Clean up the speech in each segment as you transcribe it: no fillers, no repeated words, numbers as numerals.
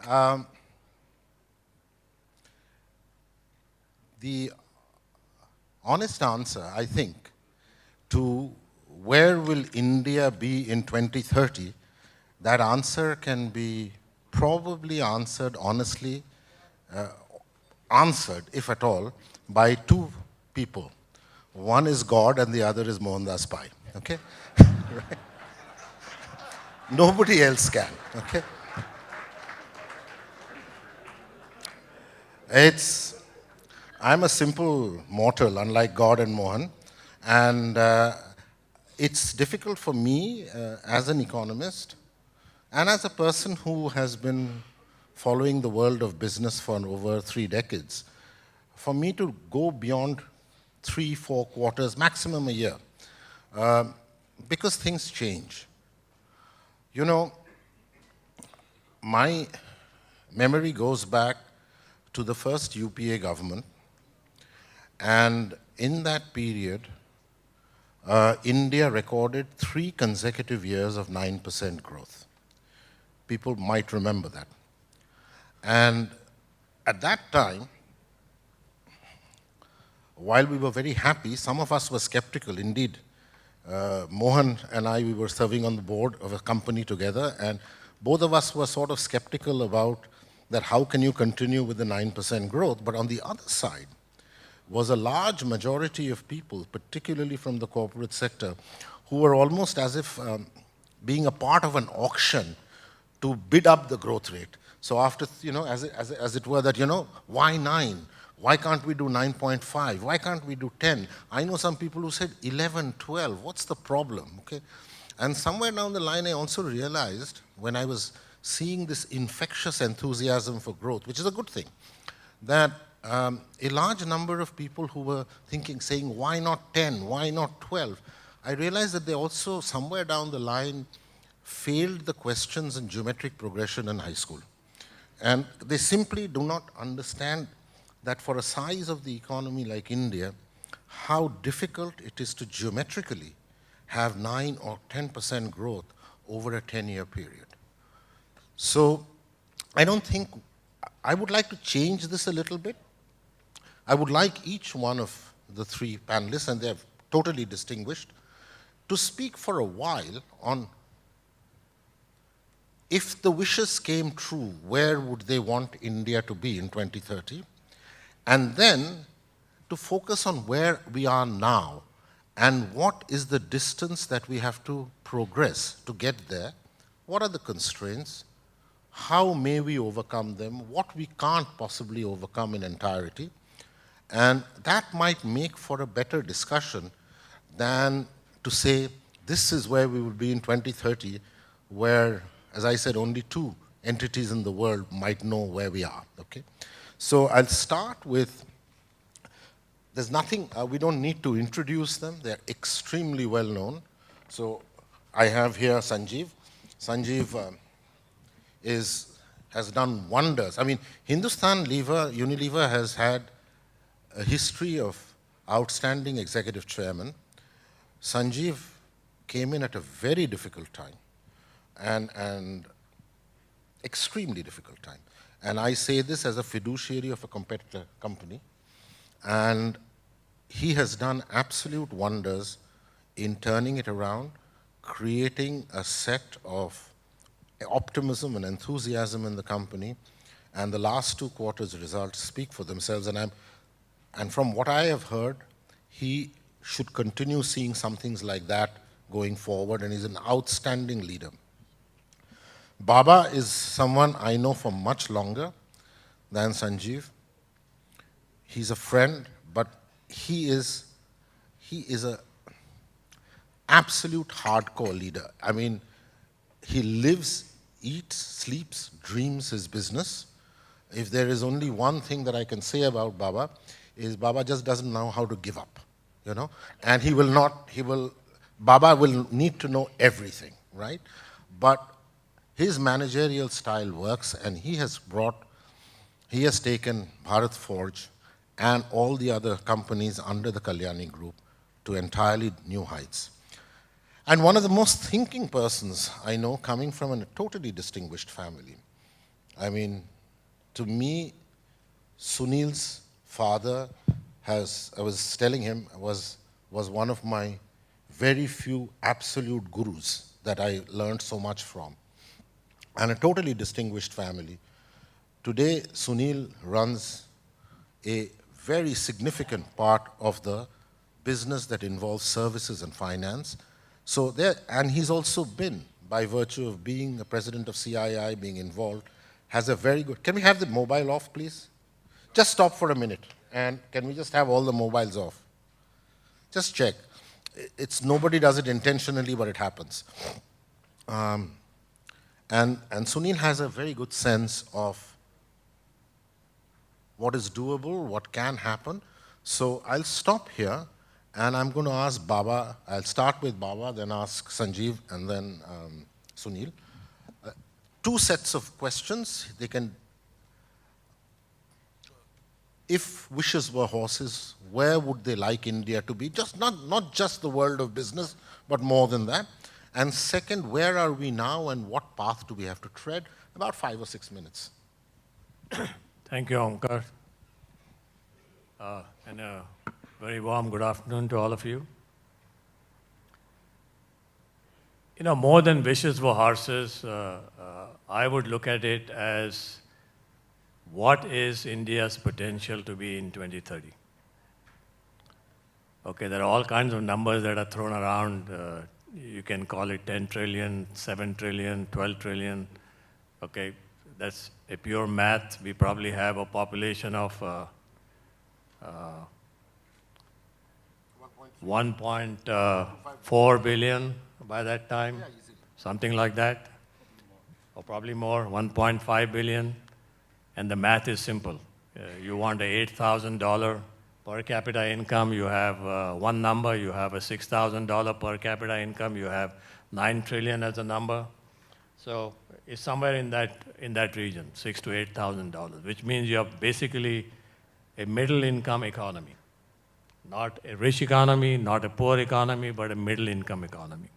Um, the honest answer, I think, to where will India be in 2030, that answer can be probably answered honestly, answered, if at all, by two people. One is God and the other is Mohandas Pai, okay? Right? Nobody else can, okay? It's, I'm a simple mortal, unlike God and Mohan, and it's difficult for me as an economist and as a person who has been following the world of business for over 3 decades, for me to go beyond 3, 4 quarters, maximum a year, because things change. You know, my memory goes back to the first UPA government, and in that period, India recorded 3 consecutive years of 9% growth. People might remember that. And at that time, while we were very happy, some of us were skeptical. Indeed, Mohan and I, we were serving on the board of a company together, and both of us were sort of skeptical about that how can you continue with the 9% growth. But on the other side was a large majority of people, particularly from the corporate sector, who were almost as if being a part of an auction to bid up the growth rate. So after, as it were that, why 9? Why can't we do 9.5? Why can't we do 10? I know some people who said 11, 12. What's the problem? Okay, and somewhere down the line, I also realized when I was seeing this infectious enthusiasm for growth, which is a good thing, that a large number of people who were saying, why not 10? Why not 12? I realized that they also, somewhere down the line, failed the questions in geometric progression in high school. And they simply do not understand that for a size of the economy like India, how difficult it is to geometrically have 9 or 10% growth over a 10-year period. So I don't think, I would like to change this a little bit. I would like each one of the 3 panelists, and they're totally distinguished, to speak for a while on if the wishes came true, where would they want India to be in 2030? And then to focus on where we are now and what is the distance that we have to progress to get there. What are the constraints? How may we overcome them? What we can't possibly overcome in entirety? And that might make for a better discussion than to say, this is where we will be in 2030, where, as I said, only 2 entities in the world might know where we are, okay? So I'll start with, there's nothing, we don't need to introduce them. They're extremely well known. So I have here Sanjiv. Sanjiv has done wonders. I mean, Hindustan Unilever has had a history of outstanding executive chairman. Sanjiv came in at a very difficult time, and extremely difficult time. And I say this as a fiduciary of a competitor company. And he has done absolute wonders in turning it around, creating a set of optimism and enthusiasm in the company. And the last 2 quarters results speak for themselves. And from what I have heard, he should continue seeing some things like that going forward, and he's an outstanding leader. Baba is someone I know for much longer than Sanjiv. He's a friend, but he is a absolute hardcore leader. I mean, he lives, eats, sleeps, dreams his business. If there is only one thing that I can say about Baba, is Baba just doesn't know how to give up, And Baba will need to know everything, right? But his managerial style works, and he has taken Bharat Forge and all the other companies under the Kalyani group to entirely new heights. And one of the most thinking persons I know, coming from a totally distinguished family, I mean, to me, Sunil's father has, I was telling him, was one of my very few absolute gurus that I learned so much from. And a totally distinguished family. Today, Sunil runs a very significant part of the business that involves services and finance. So there, and he's also been, by virtue of being a president of CII, being involved, has a very good, can we have the mobile off, please? Just stop for a minute, and can we just have all the mobiles off? Just check. It's, nobody does it intentionally, but it happens. And Sunil has a very good sense of what is doable, what can happen. So I'll stop here, and I'm going to ask Baba. I'll start with Baba, then ask Sanjiv, and then Sunil. Two sets of questions. They can, if wishes were horses, where would they like India to be? Just not just the world of business, but more than that. And second, where are we now, and what path do we have to tread? About 5 or 6 minutes. Thank you, Omkar. And a very warm good afternoon to all of you. You know, more than wishes for horses, I would look at it as what is India's potential to be in 2030? Okay, there are all kinds of numbers that are thrown around. You can call it 10 trillion, 7 trillion, 12 trillion. Okay, that's a pure math. We probably have a population of 1.4 billion by that time, something like that, or probably more, 1.5 billion. And the math is simple. You want a $8,000 per capita income, you have one number, you have a $6,000 per capita income, you have 9 trillion as a number. So it's somewhere in that region, $6,000 to $8,000, which means you have basically a middle income economy. Not a rich economy, not a poor economy, but a middle income economy,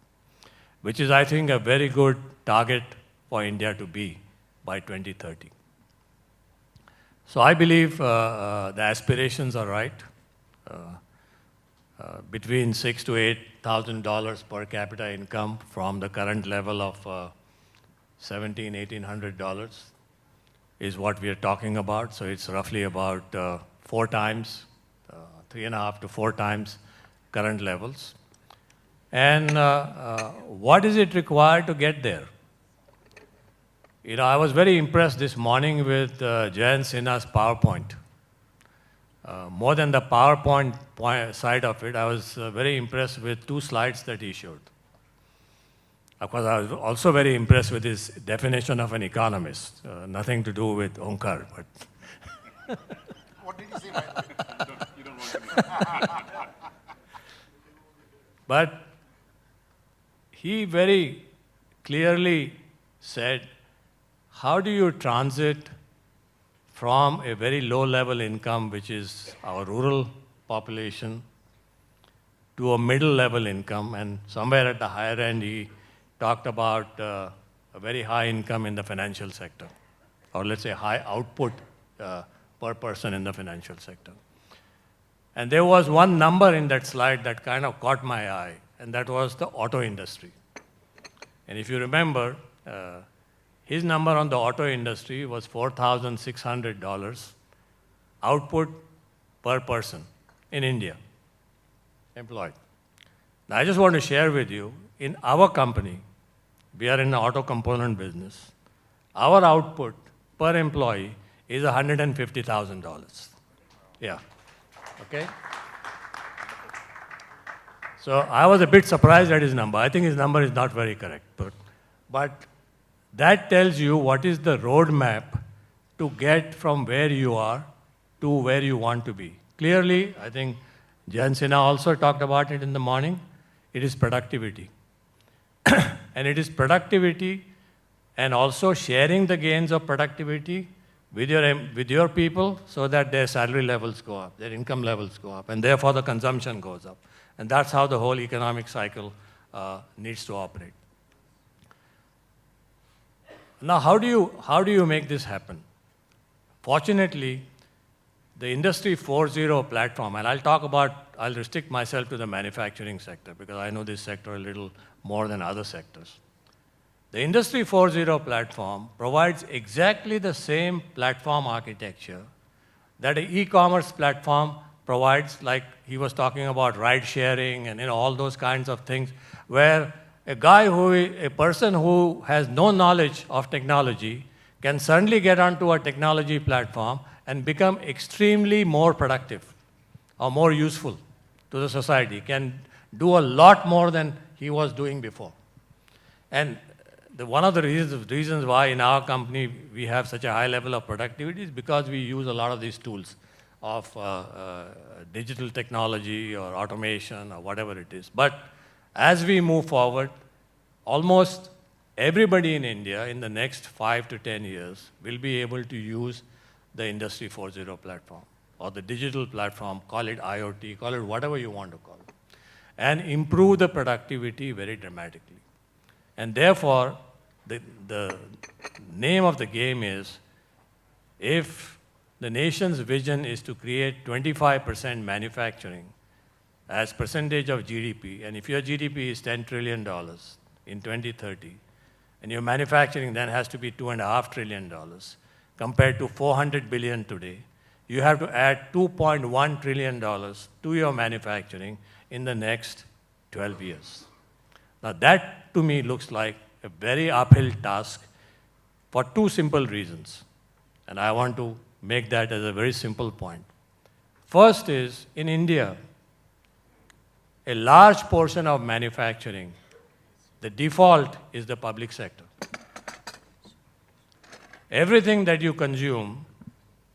which is, I think, a very good target for India to be by 2030. So I believe the aspirations are right. Between $6,000 to $8,000 per capita income from the current level of $1,800 is what we are talking about. So it's roughly about 4 times, 3.5 to 4 times current levels. And what is it required to get there? You know, I was very impressed this morning with Jayant Sinha's PowerPoint. More than the PowerPoint side of it, I was very impressed with 2 slides that he showed. Of course, I was also very impressed with his definition of an economist. Nothing to do with Omkar, but... What did he say, by the way? You don't want to know. But he very clearly said, how do you transit from a very low-level income, which is our rural population, to a middle-level income, and somewhere at the higher end, he talked about a very high income in the financial sector, or let's say high output per person in the financial sector. And there was one number in that slide that kind of caught my eye, and that was the auto industry. And if you remember, his number on the auto industry was $4,600 output per person in India, employed. Now, I just want to share with you, in our company, we are in the auto component business. Our output per employee is $150,000. Yeah, okay? So I was a bit surprised at his number. I think his number is not very correct, but that tells you what is the roadmap to get from where you are to where you want to be. Clearly, I think Jayant Sinha also talked about it in the morning, it is productivity. And it is productivity and also sharing the gains of productivity with your people so that their salary levels go up, their income levels go up, and therefore the consumption goes up. And that's how the whole economic cycle needs to operate. Now, how do you make this happen? Fortunately, the Industry 4.0 platform, and I'll restrict myself to the manufacturing sector because I know this sector a little more than other sectors. The Industry 4.0 platform provides exactly the same platform architecture that an e-commerce platform provides, like he was talking about ride sharing and all those kinds of things, where a person who has no knowledge of technology can suddenly get onto a technology platform and become extremely more productive or more useful to the society, can do a lot more than he was doing before. And one of the reasons why in our company we have such a high level of productivity is because we use a lot of these tools of digital technology or automation or whatever it is. But as we move forward, almost everybody in India in the next 5 to 10 years will be able to use the Industry 4.0 platform or the digital platform, call it IoT, call it whatever you want to call it, and improve the productivity very dramatically. And therefore, the name of the game is, if the nation's vision is to create 25% manufacturing as percentage of GDP, and if your GDP is $10 trillion in 2030, and your manufacturing then has to be $2.5 trillion, compared to 400 billion today, you have to add $2.1 trillion to your manufacturing in the next 12 years. Now that, to me, looks like a very uphill task for two simple reasons. And I want to make that as a very simple point. First is, in India, a large portion of manufacturing, the default is the public sector. Everything that you consume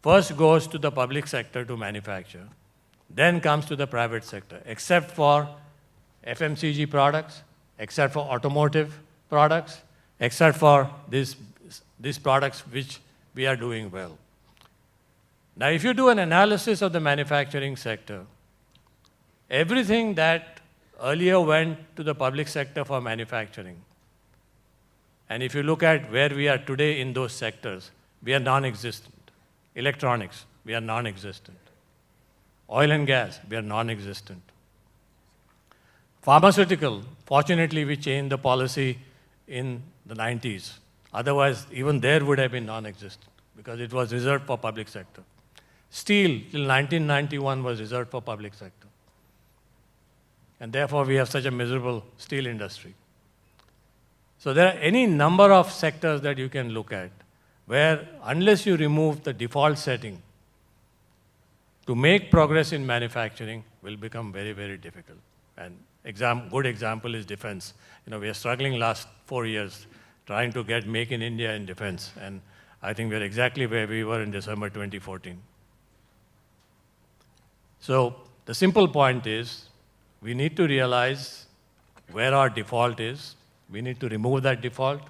first goes to the public sector to manufacture, then comes to the private sector, except for FMCG products, except for automotive products, except for these products which we are doing well. Now, if you do an analysis of the manufacturing sector, everything that earlier went to the public sector for manufacturing, and if you look at where we are today in those sectors, we are non-existent. Electronics, we are non-existent. Oil and gas, we are non-existent. Pharmaceutical, fortunately, we changed the policy in the 90s. Otherwise, even there would have been non-existent because it was reserved for public sector. Steel, till 1991, was reserved for public sector. And therefore, we have such a miserable steel industry. So there are any number of sectors that you can look at where, unless you remove the default setting, to make progress in manufacturing will become very, very difficult. And good example is defense. We are struggling last 4 years trying to get Make in India in defense. And I think we're exactly where we were in December 2014. So the simple point is, we need to realize where our default is. We need to remove that default,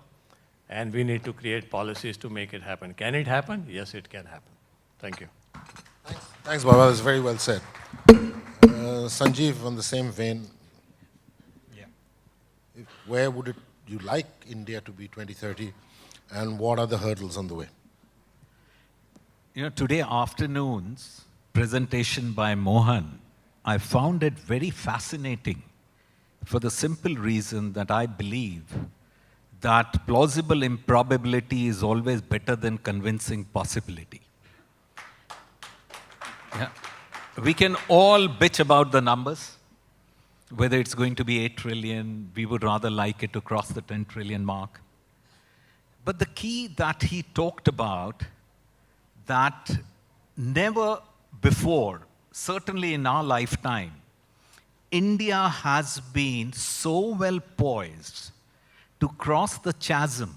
and we need to create policies to make it happen. Can it happen? Yes, it can happen. Thank you. Thanks, Baba. That's very well said. Sanjiv, on the same vein, where would you like India to be 2030, and what are the hurdles on the way? Today afternoon's presentation by Mohan, I found it very fascinating for the simple reason that I believe that plausible improbability is always better than convincing possibility. Yeah. We can all bitch about the numbers, whether it's going to be 8 trillion, we would rather like it to cross the 10 trillion mark. But the key that he talked about, that never before, certainly in our lifetime, India has been so well poised to cross the chasm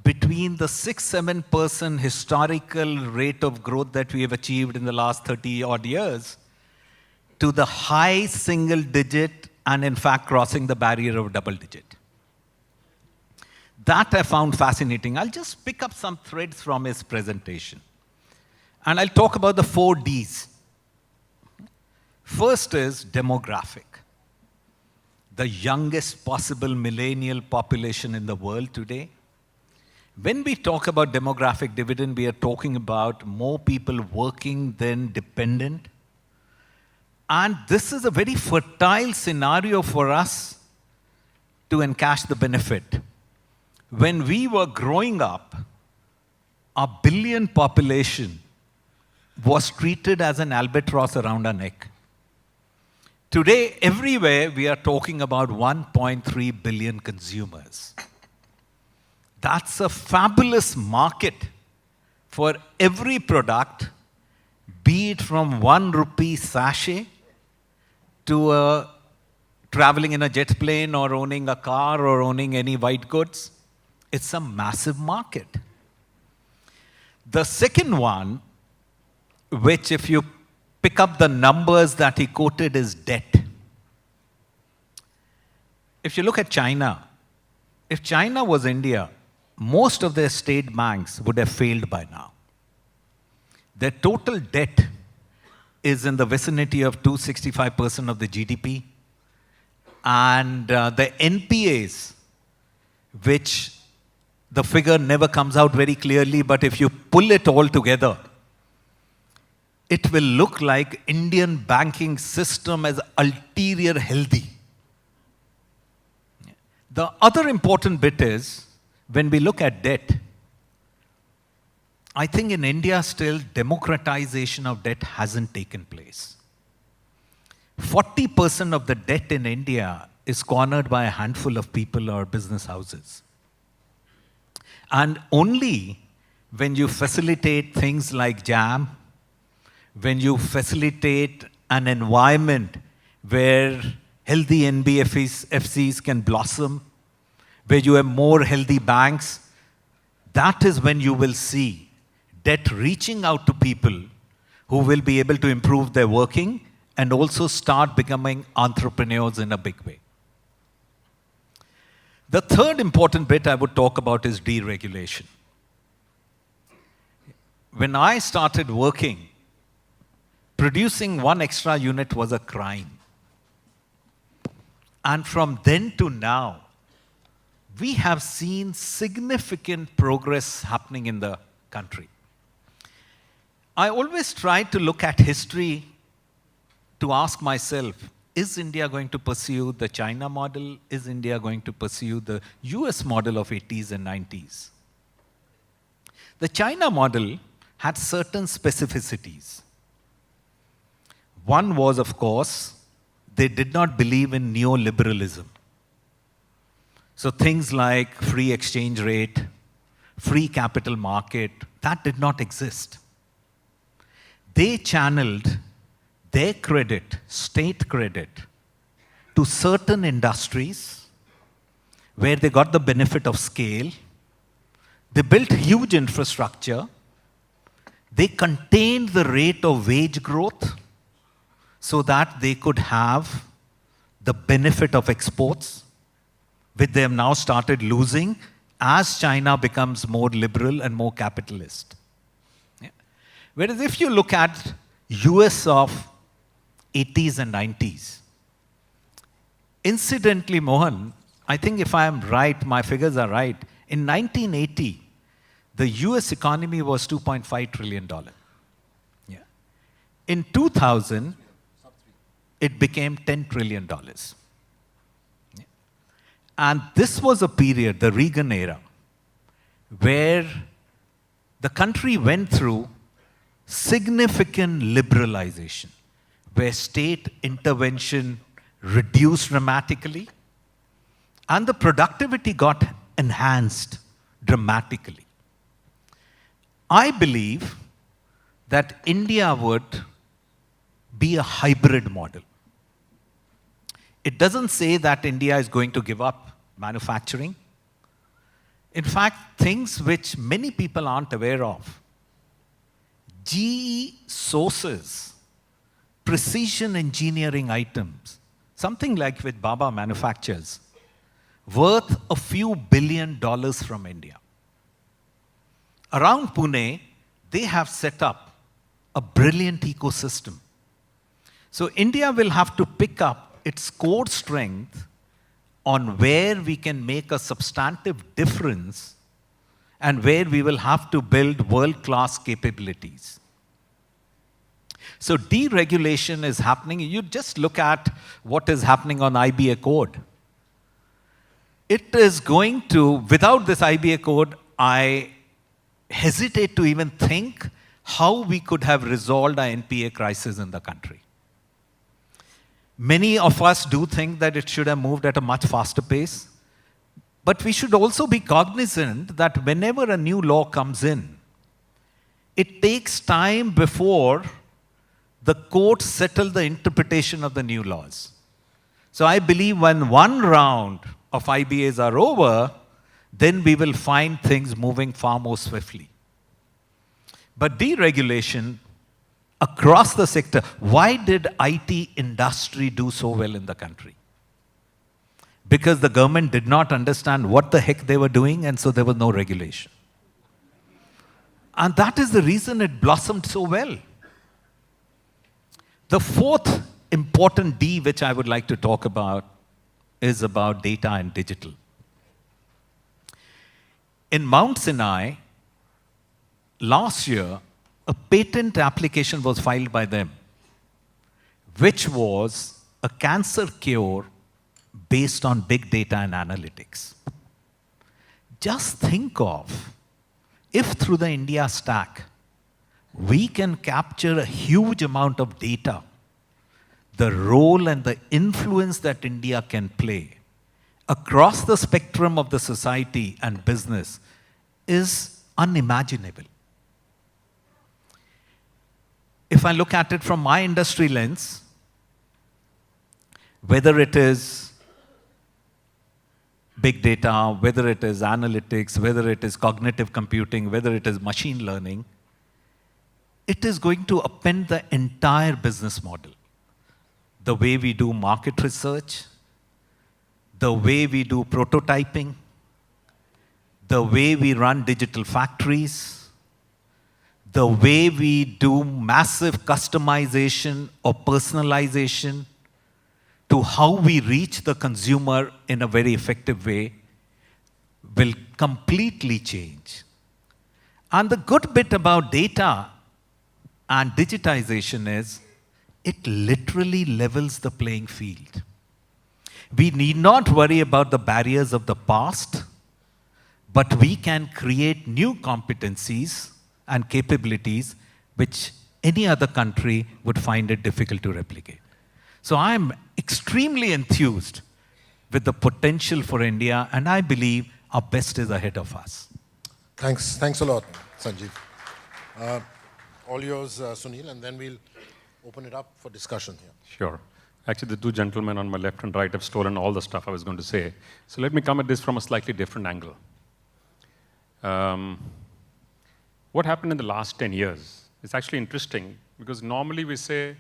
between the 6-7% historical rate of growth that we have achieved in the last 30 odd years to the high single digit and in fact crossing the barrier of double digit. That I found fascinating. I'll just pick up some threads from his presentation. And I'll talk about the 4 Ds. First is demographic. The youngest possible millennial population in the world today. When we talk about demographic dividend, we are talking about more people working than dependent. And this is a very fertile scenario for us to encash the benefit. When we were growing up, our billion population was treated as an albatross around our neck. Today, everywhere, we are talking about 1.3 billion consumers. That's a fabulous market for every product, be it from 1 rupee sachet to traveling in a jet plane or owning a car or owning any white goods. It's a massive market. The second one, which if you pick up the numbers that he quoted, is debt. If you look at China, if China was India, most of their state banks would have failed by now. Their total debt is in the vicinity of 265% of the GDP. And the NPAs, which the figure never comes out very clearly, but if you pull it all together, it will look like Indian banking system as ulterior healthy. The other important bit is, when we look at debt, I think in India still democratization of debt hasn't taken place. 40% of the debt in India is cornered by a handful of people or business houses. And only when you facilitate things like JAM, when you facilitate an environment where healthy NBFCs can blossom, where you have more healthy banks, that is when you will see debt reaching out to people who will be able to improve their working and also start becoming entrepreneurs in a big way. The third important bit I would talk about is deregulation. When I started working, producing one extra unit was a crime. And from then to now, we have seen significant progress happening in the country. I always try to look at history to ask myself, is India going to pursue the China model? Is India going to pursue the US model of 80s and 90s? The China model had certain specificities. One was, of course, they did not believe in neoliberalism. So things like free exchange rate, free capital market, that did not exist. They channeled their credit, state credit, to certain industries where they got the benefit of scale. They built huge infrastructure. They contained the rate of wage growth so that they could have the benefit of exports, which they have now started losing as China becomes more liberal and more capitalist. Yeah. Whereas if you look at US of 80s and 90s, incidentally, Mohan, I think if I am right, my figures are right, in 1980, the US economy was $2.5 trillion. Yeah. In 2000, it became $10 trillion. Yeah. And this was a period, the Reagan era, where the country went through significant liberalization, where state intervention reduced dramatically and the productivity got enhanced dramatically. I believe that India would be a hybrid model. It doesn't say that India is going to give up manufacturing. In fact, things which many people aren't aware of, GE sources precision engineering items, something like with Baba manufactures, worth a few $1 billion from India. Around Pune, they have set up a brilliant ecosystem. So India will have to pick up its core strength on where we can make a substantive difference and where we will have to build world-class capabilities. So deregulation is happening. You just look at what is happening on IBA code. It is going to, without this IBA code, I hesitate to even think how we could have resolved our NPA crisis in the country. Many of us do think that it should have moved at a much faster pace. But we should also be cognizant that whenever a new law comes in, it takes time before the courts settle the interpretation of the new laws. So I believe when one round of IBAs are over, then we will find things moving far more swiftly. But deregulation across the sector, why did IT industry do so well in the country? Because the government did not understand what the heck they were doing, and so there was no regulation. And that is the reason it blossomed so well. The fourth important D which I would like to talk about is about data and digital. In Mount Sinai, last year, a patent application was filed by them, which was a cancer cure based on big data and analytics. Just think of if through the India stack, we can capture a huge amount of data, the role and the influence that India can play across the spectrum of the society and business is unimaginable. If I look at it from my industry lens, whether it is big data, whether it is analytics, whether it is cognitive computing, whether it is machine learning, it is going to upend the entire business model. The way we do market research, the way we do prototyping, the way we run digital factories, the way we do massive customization or personalization to how we reach the consumer in a very effective way will completely change. And the good bit about data and digitization is it literally levels the playing field. We need not worry about the barriers of the past, but we can create new competencies and capabilities which any other country would find it difficult to replicate. So I'm extremely enthused with the potential for India, and I believe our best is ahead of us. Thanks a lot, Sanjiv. All yours, Sunil, and then we'll open it up for discussion here. Sure. Actually, the two gentlemen on my left and right have stolen all the stuff I was going to say. So let me come at this from a slightly different angle. What happened in the last 10 years? It's actually interesting because normally we say,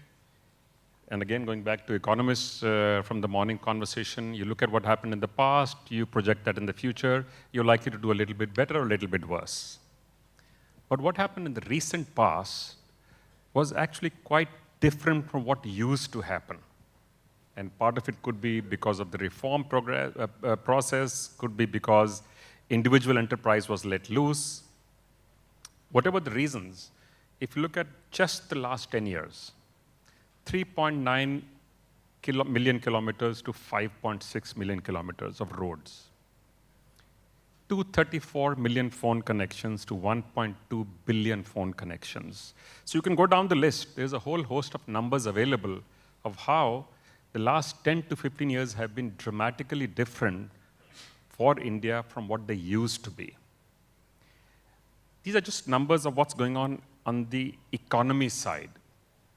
and again going back to economists from the morning conversation, you look at what happened in the past, you project that in the future, you're likely to do a little bit better or a little bit worse. But what happened in the recent past was actually quite different from what used to happen. And part of it could be because of the reform process, could be because individual enterprise was let loose. Whatever the reasons, if you look at just the last 10 years, 3.9 million kilometers to 5.6 million kilometers of roads, 234 million phone connections to 1.2 billion phone connections. So you can go down the list. There's a whole host of numbers available of how the last 10 to 15 years have been dramatically different for India from what they used to be. These are just numbers of what's going on the economy side.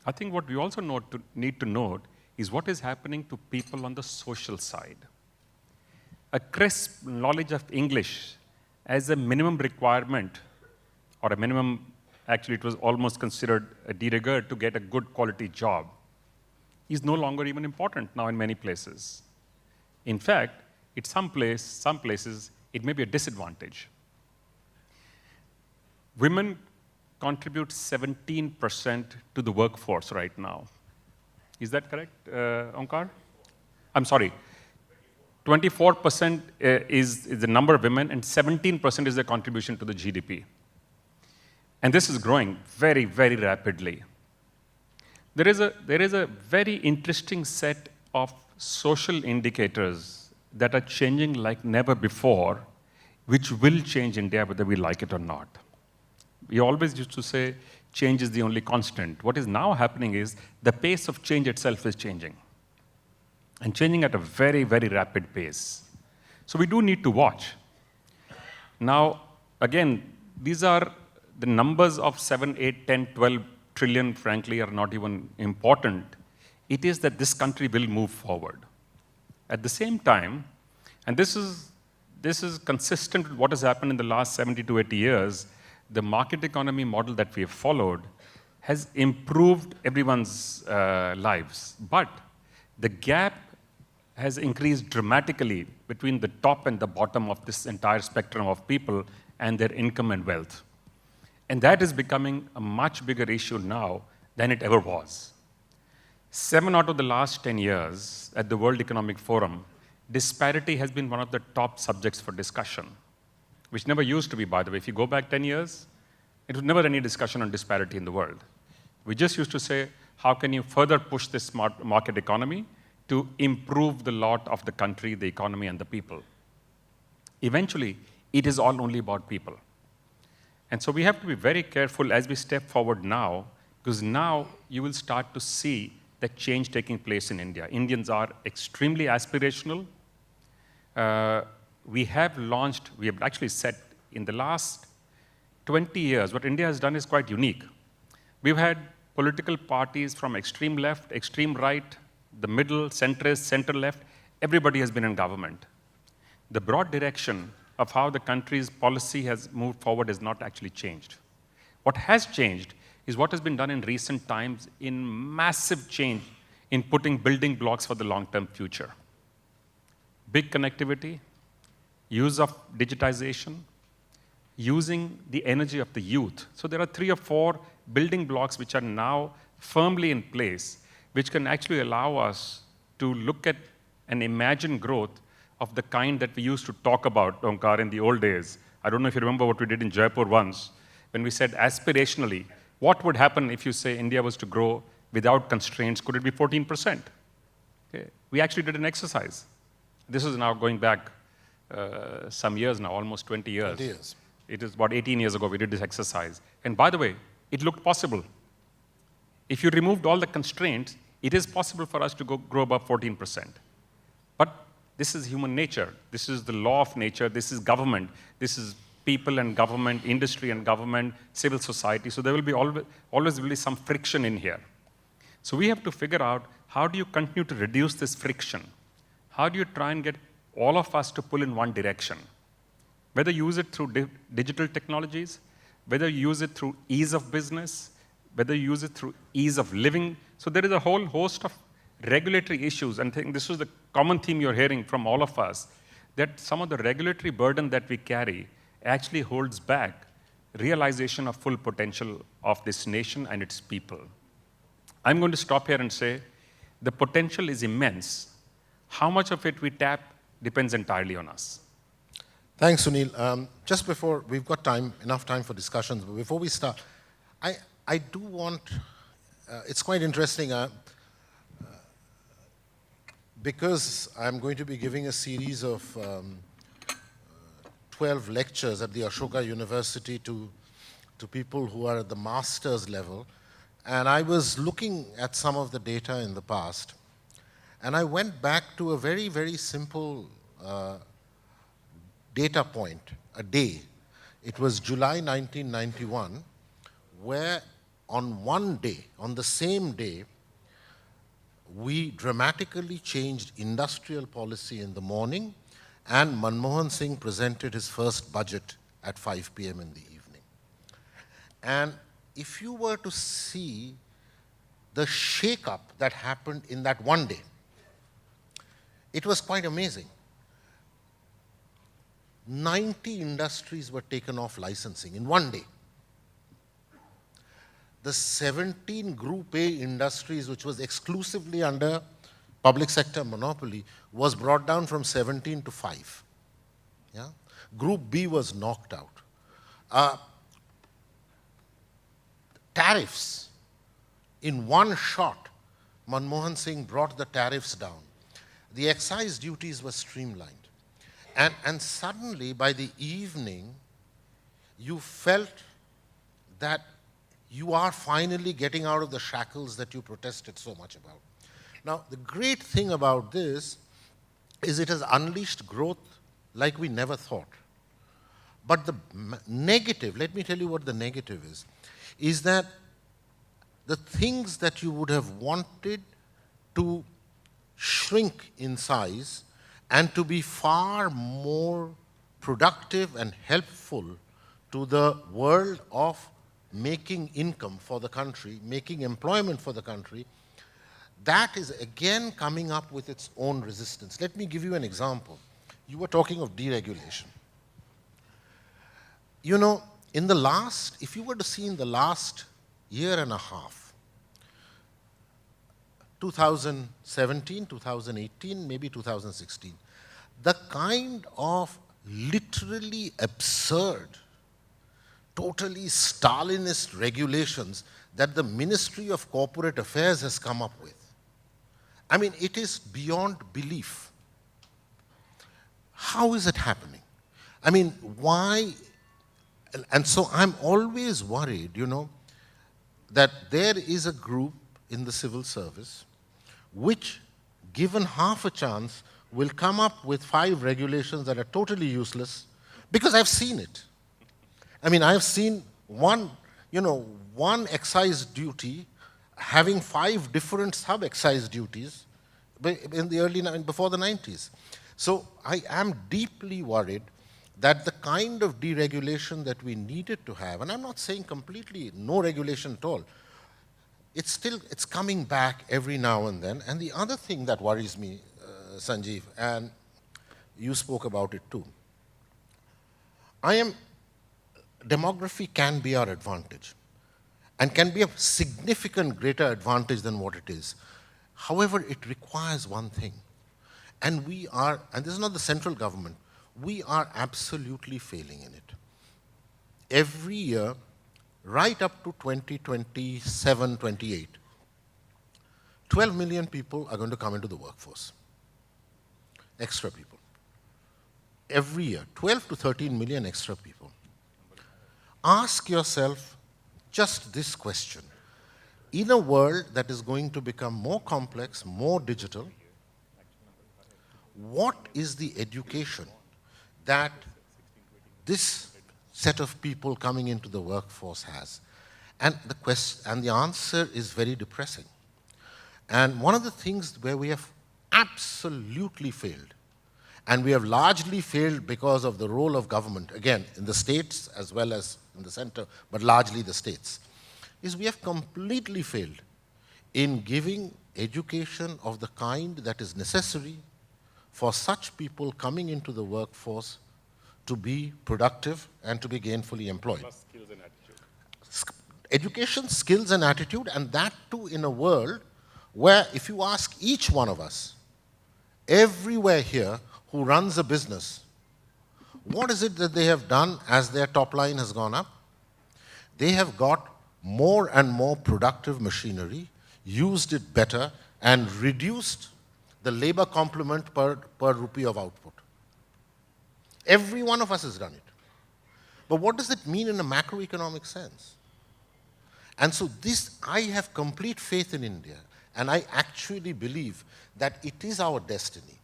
I think what we also need to note is what is happening to people on the social side. A crisp knowledge of English as a minimum requirement, or a minimum, actually it was almost considered a de rigueur to get a good quality job, is no longer even important now in many places. In fact, at some places, it may be a disadvantage. Women contribute 17% to the workforce right now. Is that correct, Omkar? I'm sorry. 24% is the number of women, and 17% is their contribution to the GDP. And this is growing very, very rapidly. There is a very interesting set of social indicators that are changing like never before, which will change India whether we like it or not. We always used to say change is the only constant. What is now happening is the pace of change itself is changing, and changing at a very, very rapid pace. So we do need to watch. Now, again, these are the numbers of 7, 8, 10, 12 trillion, frankly, are not even important. It is that this country will move forward. At the same time, and this is consistent with what has happened in the last 70 to 80 years, the market economy model that we have followed has improved everyone's lives. But the gap has increased dramatically between the top and the bottom of this entire spectrum of people and their income and wealth. And that is becoming a much bigger issue now than it ever was. 7 out of the last 10 years at the World Economic Forum, disparity has been one of the top subjects for discussion, which never used to be, by the way. If you go back 10 years, it was never any discussion on disparity in the world. We just used to say, how can you further push this market economy to improve the lot of the country, the economy, and the people? Eventually, it is all only about people. And so we have to be very careful as we step forward now, because now you will start to see that change taking place in India. Indians are extremely aspirational. We have actually set in the last 20 years, what India has done is quite unique. We've had political parties from extreme left, extreme right, the middle, centrist, center left, everybody has been in government. The broad direction of how the country's policy has moved forward has not actually changed. What has changed is what has been done in recent times in massive change in putting building blocks for the long-term future. Big connectivity, use of digitization, using the energy of the youth. So there are 3 or 4 building blocks which are now firmly in place, which can actually allow us to look at and imagine growth of the kind that we used to talk about, Omkar, in the old days. I don't know if you remember what we did in Jaipur once, when we said aspirationally, what would happen if you say India was to grow without constraints? Could it be 14%? Okay. We actually did an exercise. This is now going back some years now, almost 20 years. 20 years. It is about 18 years ago we did this exercise. And by the way, it looked possible. If you removed all the constraints, it is possible for us to grow above 14%. But this is human nature. This is the law of nature. This is government. This is people and government, industry and government, civil society. So there will be always will be some friction in here. So we have to figure out, how do you continue to reduce this friction? How do you try and get all of us to pull in one direction? Whether you use it through digital technologies, whether you use it through ease of business, whether you use it through ease of living. So there is a whole host of regulatory issues, and I think this is the common theme you're hearing from all of us, that some of the regulatory burden that we carry actually holds back realization of full potential of this nation and its people. I'm going to stop here and say the potential is immense. How much of it we tap depends entirely on us. Thanks, Sunil. Just before, we've got enough time for discussions, but before we start, I do want, it's quite interesting, because I'm going to be giving a series of 12 lectures at the Ashoka University to people who are at the master's level, and I was looking at some of the data in the past, and I went back to a very, very simple data point, a day. It was July 1991, where on one day, on the same day, we dramatically changed industrial policy in the morning, and Manmohan Singh presented his first budget at 5 p.m. in the evening. And if you were to see the shake-up that happened in that one day, it was quite amazing. 90 industries were taken off licensing in one day. The 17 Group A industries, which was exclusively under public sector monopoly, was brought down from 17 to 5. Yeah? Group B was knocked out. Tariffs, in one shot, Manmohan Singh brought the tariffs down. The excise duties were streamlined. And suddenly, by the evening, you felt that you are finally getting out of the shackles that you protested so much about. Now, the great thing about this is it has unleashed growth like we never thought. But the negative, let me tell you what the negative is that the things that you would have wanted to shrink in size and to be far more productive and helpful to the world of making income for the country, making employment for the country, that is again coming up with its own resistance. Let me give you an example. You were talking of deregulation. You know, in the last, if you were to see in the last year and a half, 2017, 2018, maybe 2016, the kind of literally absurd, totally Stalinist regulations that the Ministry of Corporate Affairs has come up with. I mean, it is beyond belief. How is it happening? I mean, why? And so I'm always worried, you know, that there is a group in the civil service which, given half a chance, will come up with 5 regulations that are totally useless, because I've seen it. I mean, I've seen one excise duty having 5 different sub-excise duties in the before the 90s. So I am deeply worried that the kind of deregulation that we needed to have, and I'm not saying completely no regulation at all, it's coming back every now and then. And the other thing that worries me, Sanjiv, and you spoke about it too, demography can be our advantage and can be a significant greater advantage than what it is. However, it requires one thing. And this is not the central government, we are absolutely failing in it. Every year, right up to 2027, 28, 12 million people are going to come into the workforce. Extra people. Every year, 12 to 13 million extra people. Ask yourself just this question. In a world that is going to become more complex, more digital, what is the education that this set of people coming into the workforce has? And the answer is very depressing. And one of the things where we have absolutely failed, and we have largely failed because of the role of government, again, in the states as well as in the center, but largely the states, is we have completely failed in giving education of the kind that is necessary for such people coming into the workforce to be productive and to be gainfully employed. Plus skills and attitude. Education, skills and attitude, and that too in a world where if you ask each one of us, everywhere here who runs a business, what is it that they have done as their top line has gone up? They have got more and more productive machinery, used it better, and reduced the labor complement per rupee of output. Every one of us has done it. But what does it mean in a macroeconomic sense? And so I have complete faith in India, and I actually believe that it is our destiny.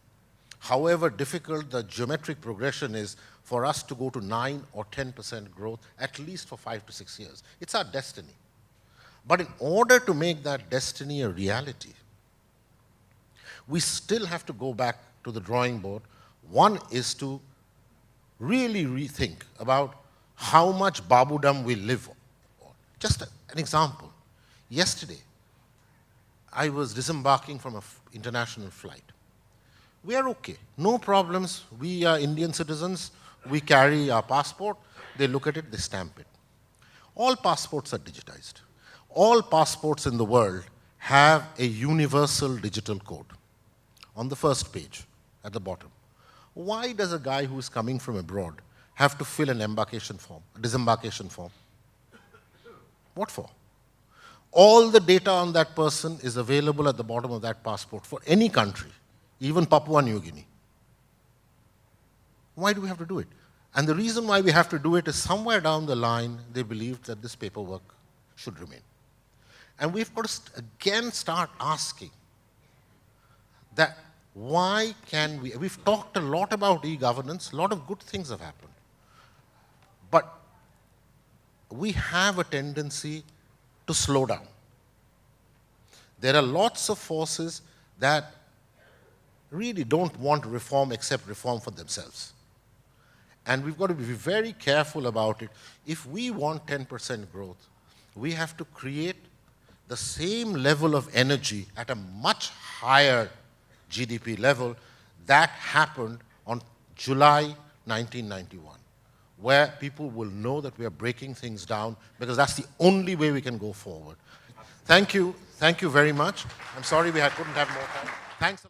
However difficult the geometric progression is for us to go to 9 or 10% growth, at least for 5 to 6 years. It's our destiny. But in order to make that destiny a reality, we still have to go back to the drawing board. One is to really rethink about how much babudam we live on. Just an example. Yesterday, I was disembarking from an international flight. We are okay, no problems. We are Indian citizens. We carry our passport. They look at it, they stamp it. All passports are digitized. All passports in the world have a universal digital code. on the first page at the bottom. Why does a guy who is coming from abroad have to fill an embarkation form, a disembarkation form? What for? All the data on that person is available at the bottom of that passport for any country, even Papua New Guinea. Why do we have to do it? And the reason why we have to do it is somewhere down the line, they believed that this paperwork should remain. And we've got to again start asking that why can we, we've talked a lot about e-governance, a lot of good things have happened. But we have a tendency to slow down. There are lots of forces that really don't want reform except reform for themselves. And we've got to be very careful about it. If we want 10% growth, we have to create the same level of energy at a much higher GDP level that happened on July 1991, where people will know that we are breaking things down, because that's the only way we can go forward. Thank you very much. I'm sorry couldn't have more time. Thanks.